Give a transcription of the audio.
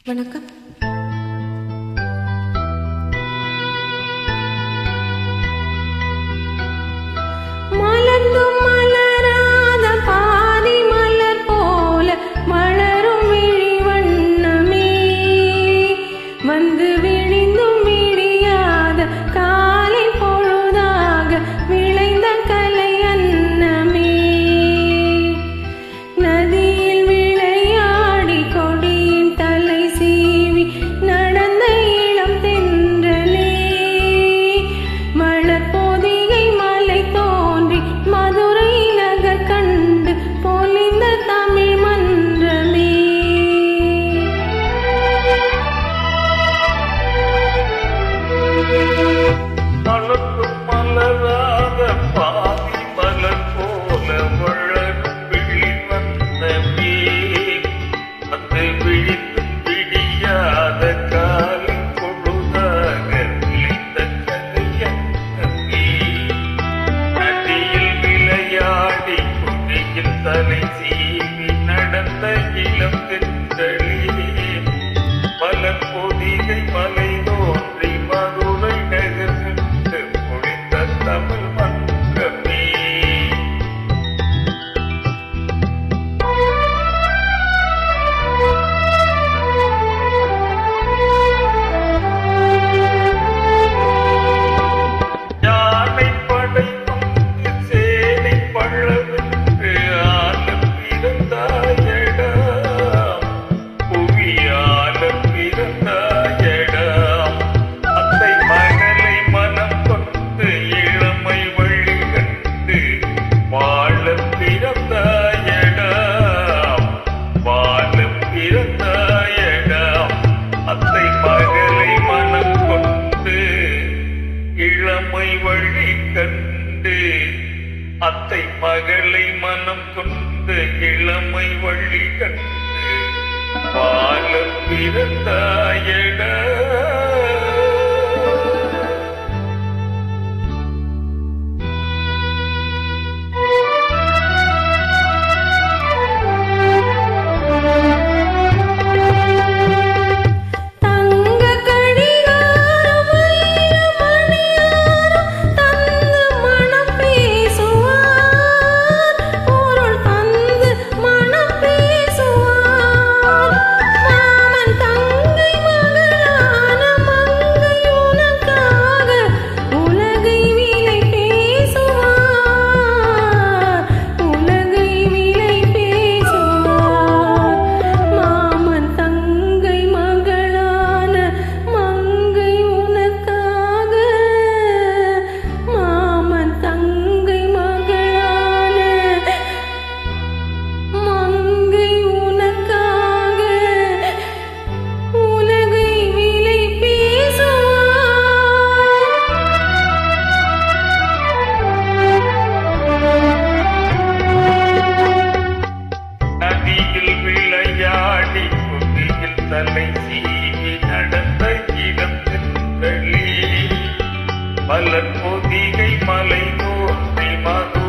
வணக்கம். மலர்ந்தும் மலராத பாதி மலர் போல மலரும் விழி வண்ணமே, வந்து விழிந்தும் விடியாத காலை பொழுதாக விளைந்த கலை அன்னமே. நதியில் விளையாடி கொடியின் தலை சீவி நடந்த இளம் தென்றலே, மலர் பொதிகை மலை தோன்றி மதுரை நகர் கண்டு பொலிந்த தமிழ் மன்றமே. மலர்ந்தும் மலராத பாதி மலர் போல வளரும் விழி வண்ணமே, வந்து விழித்தும் விடியாத காலை பொழுதாக விளைந்த கலையன்னமே. நதியில் விளையாடி கொடியில் தலை சீவி நடந்த இளம் தென்றலே, மலர் பொதிகை மலை தோன்றி மதுரை நகர் கண்டு பொழிந்த தமிழ் மன்றமே. யானை படை வந்து சேனை பழவென்று ஆலம் பிறந்தாயடா, புவியாலம் பிறந்தாயடா. அத்தை மகளை மனம் கொண்டு இளமை வழி கண்டு வாழம் பிறந்தாயடா, வாழம் பிறந்தாயடா. அத்தை மகளை மனம் கொண்டு இளமை வழி கண்டு, அத்தை மகளை மனம் கொண்டு இளமை வழி கண்டு வாழம் பிறந்தாயடா. தங்க கடிகாரம் வைர மணியாரம் தந்து மனம் பேசுவார், பொருள் தந்து மனம் பேசுவார். மாமன் தங்கை மகளான மங்கை உனக்காக உலகை விலை பேசுவார், உலகை விலை பேசுவார். மாமன் தங்கை மகளான மங்கை உனக்காக, மாமன் தங்கை மகளான மங்கை உனக்காக உலகை விலை பேசுவார். நதியில் விளையாடி கொடியில் தலை சீவி நடந்த இளம் தென்றலே, மலர் பொதிகை மலை தோன்றி மது